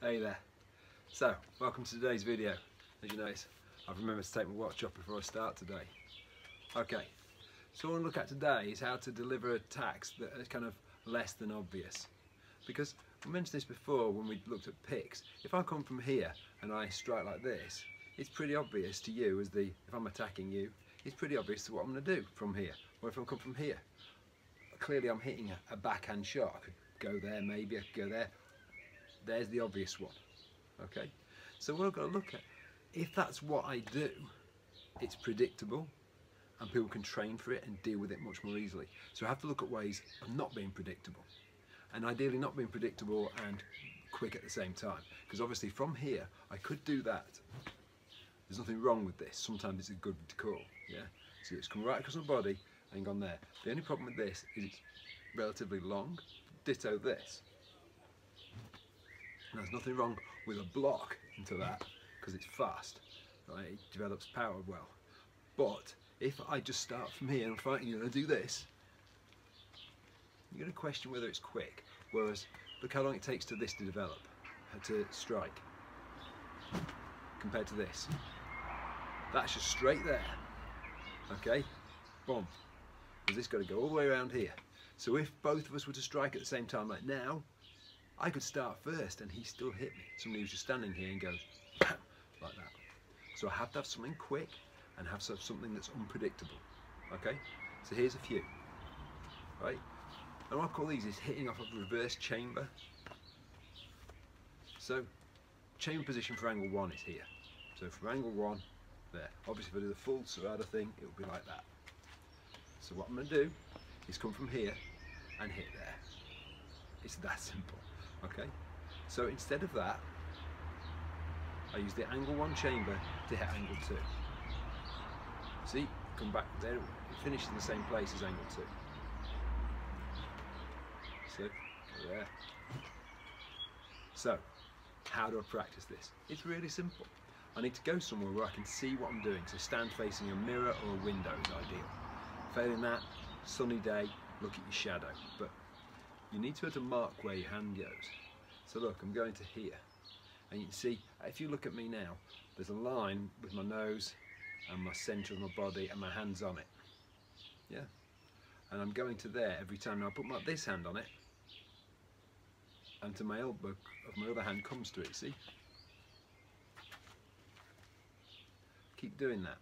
Hey there. So, welcome to today's video. As you notice, I've remembered to take my watch off before I start today. Okay, so what I want to look at today is how to deliver attacks that are kind of less than obvious. Because I mentioned this before when we looked at picks. If I come from here and I strike like this, it's pretty obvious to you if I'm attacking you, it's pretty obvious to what I'm going to do from here. Or if I come from here, clearly I'm hitting a backhand shot. I could go there, maybe I could go there. There's the obvious one. Okay, so what I've got to look at, if that's what I do, it's predictable and people can train for it and deal with it much more easily. So I have to look at ways of not being predictable, and ideally not being predictable and quick at the same time, because obviously from here I could do that. There's nothing wrong with this. Sometimes it's a good call. Yeah, so it's come right across my body and gone there. The only problem with this is it's relatively long. Ditto this. And there's nothing wrong with a block into that because it's fast, right? It develops power well. But if I just start from here and I'm fighting you and I do this, you're going to question whether it's quick. Whereas look how long it takes to this to develop, to strike, compared to this. That's just straight there. Okay, boom. Because this got to go all the way around here. So if both of us were to strike at the same time, like now, I could start first and he still hit me. Somebody who's just standing here and goes bam, like that. So I have to have something quick and have something that's unpredictable. Okay, so here's a few. Right, and what I call these is hitting off of reverse chamber. So chamber position for angle 1 is here. So for angle 1, there. Obviously if I do the full Serrada thing, it will be like that. So what I'm going to do is come from here and hit there. It's that simple. Okay, so instead of that, I use the angle 1 chamber to hit angle 2. See, come back there, it finishes in the same place as angle 2. So, go there. So, how do I practice this? It's really simple. I need to go somewhere where I can see what I'm doing. So stand facing a mirror or a window is ideal. Failing that, sunny day, look at your shadow. But you need to be able to mark where your hand goes. So look, I'm going to here, and you can see, if you look at me now, there's a line with my nose and my centre of my body and my hands on it. Yeah? And I'm going to there every time. Now I put this hand on it, and to my elbow of my other hand comes to it, see? Keep doing that.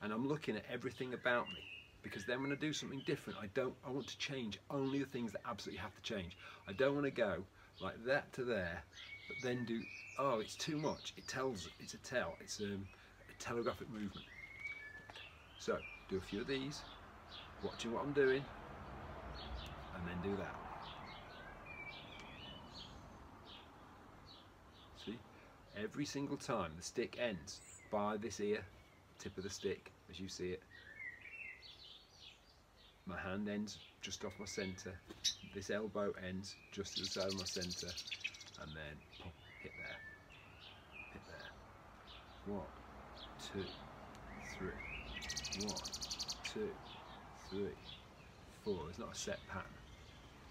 And I'm looking at everything about me. Because then when I do something different, I want to change only the things that absolutely have to change. I don't want to go like that to there, but then do, oh, it's too much. It's a telegraphic movement. So, do a few of these, watching what I'm doing, and then do that. See? Every single time the stick ends by this ear, tip of the stick, as you see it, my hand ends just off my centre, this elbow ends just to the side of my centre, and then pop, hit there. 1, 2, 3. 1, 2, 3, 4. It's not a set pattern.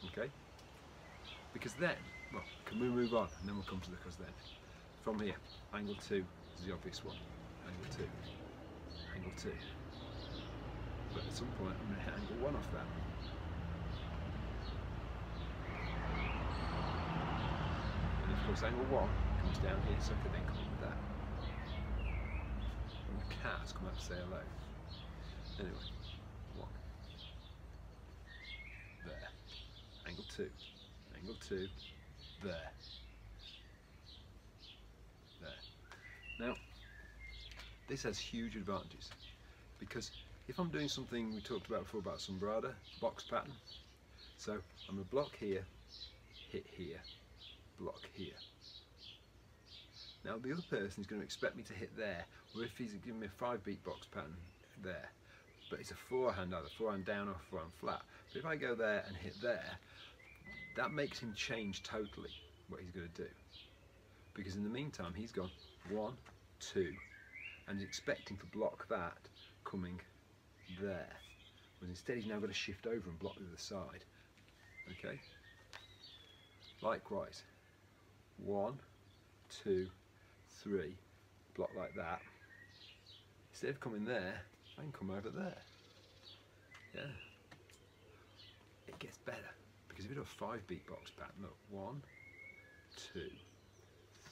Okay? Because then, well, can we move on and then we'll come to the because then. From here, angle 2 is the obvious one. Angle 2. Angle 2. But at some point I'm going to hit angle 1 off that. And of course angle 1 comes down here, so I can then come up with that. And the cat has come up to say hello. Anyway, 1. There. Angle 2. Angle 2. There. There. Now, this has huge advantages because if I'm doing something we talked about before about Sombrada, box pattern, so I'm going to block here, hit here, block here. Now the other person is going to expect me to hit there, or if he's giving me a 5-beat box pattern there, but it's a forehand, either forehand down or forehand flat. But if I go there and hit there, that makes him change totally what he's going to do. Because in the meantime he's gone 1, 2, and he's expecting to block that coming there, whereas instead he's now got to shift over and block the other side. Okay, likewise 1, 2, 3, block like that. Instead of coming there, I can come over there. Yeah. It gets better because if you do a 5-beat box pattern, look, 1, 2,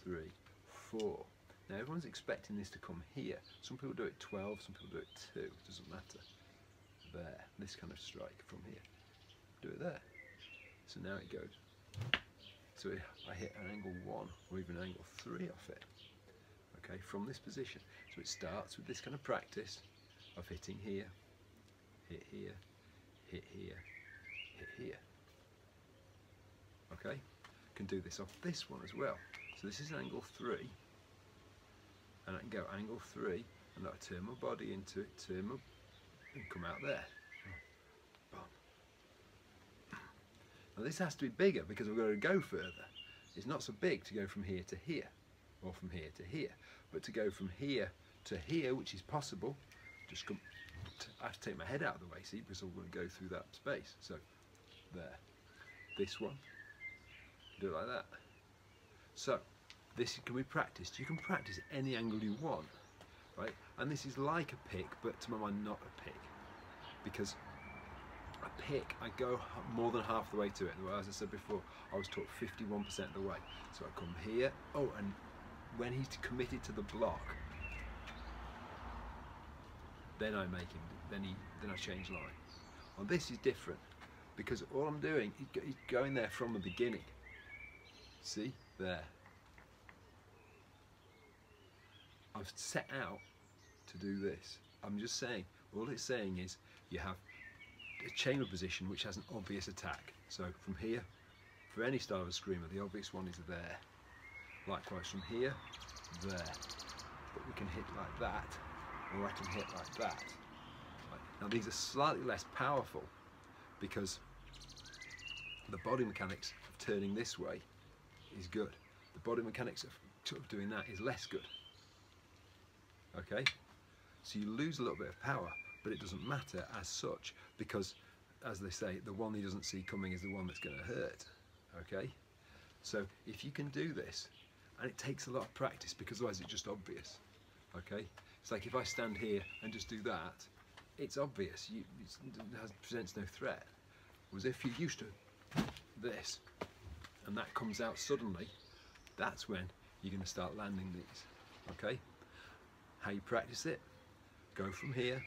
3, 4. Now everyone's expecting this to come here. Some people do it 12, some people do it 2. It doesn't matter. There, this kind of strike from here. Do it there. So now it goes. So I hit an angle 1 or even an angle 3 off it. Okay, from this position. So it starts with this kind of practice of hitting here, hit here, hit here, hit here. Okay, can do this off this one as well. So this is angle 3, and I can go angle 3, and I turn my body into it, turn my, and come out there. Boom. Now this has to be bigger because we're going to go further. It's not so big to go from here to here, or from here to here, but to go from here to here, which is possible. Just come. I have to take my head out of the way, see, because I'm going to go through that space. So there. This one. Do it like that. So this can be practiced. You can practice any angle you want, right? And this is like a pick, but to my mind not a pick, because a pick I go more than half the way to it. As I said before, I was taught 51% of the way. So I come here. Oh, and when he's committed to the block, then I make him. Then I change line. On this is different because all I'm doing is going there from the beginning. See there. I've set out to do this. I'm just saying. All it's saying is you have a chamber position which has an obvious attack. So from here, for any style of a screamer, the obvious one is there. Likewise from here, there. But we can hit like that, or I can hit like that. Now these are slightly less powerful because the body mechanics of turning this way is good. The body mechanics of doing that is less good. Okay? So you lose a little bit of power, but it doesn't matter as such because, as they say, the one he doesn't see coming is the one that's going to hurt. Okay? So if you can do this, and it takes a lot of practice because otherwise it's just obvious. Okay? It's like if I stand here and just do that, it's obvious. It presents no threat. Whereas if you're used to this, and that comes out suddenly, that's when you're going to start landing these. Okay? How you practice it? Go from here.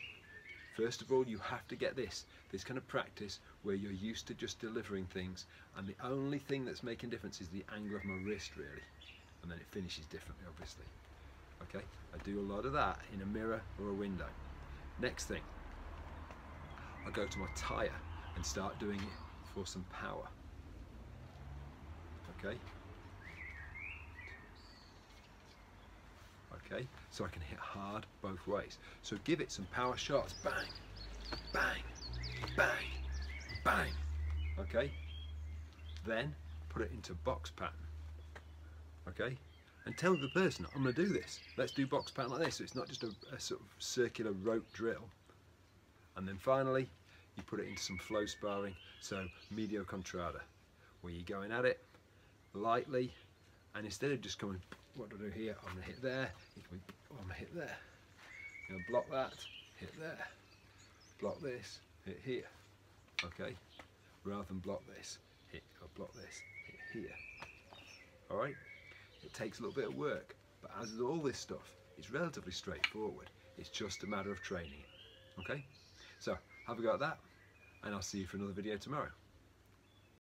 First of all, you have to get this kind of practice where you're used to just delivering things, and the only thing that's making difference is the angle of my wrist, really. And then it finishes differently, obviously. Okay? I do a lot of that in a mirror or a window. Next thing, I go to my tyre and start doing it for some power. Okay? Okay, so I can hit hard both ways. So give it some power shots. Bang, bang, bang, bang. Okay? Then put it into box pattern. Okay? And tell the person, I'm going to do this. Let's do box pattern like this. So it's not just a sort of circular rope drill. And then finally, you put it into some flow sparring. So medio contrada, where you're going at it lightly, and instead of just coming, what do I do here? I'm going to hit there. You can be, oh, I'm going to hit there. I'm going to block that, hit there. Block this, hit here. Okay? Rather than block this, hit, or block this, hit here. Alright? It takes a little bit of work, but as with all this stuff, it's relatively straightforward. It's just a matter of training it. Okay? So, have a go at that, and I'll see you for another video tomorrow.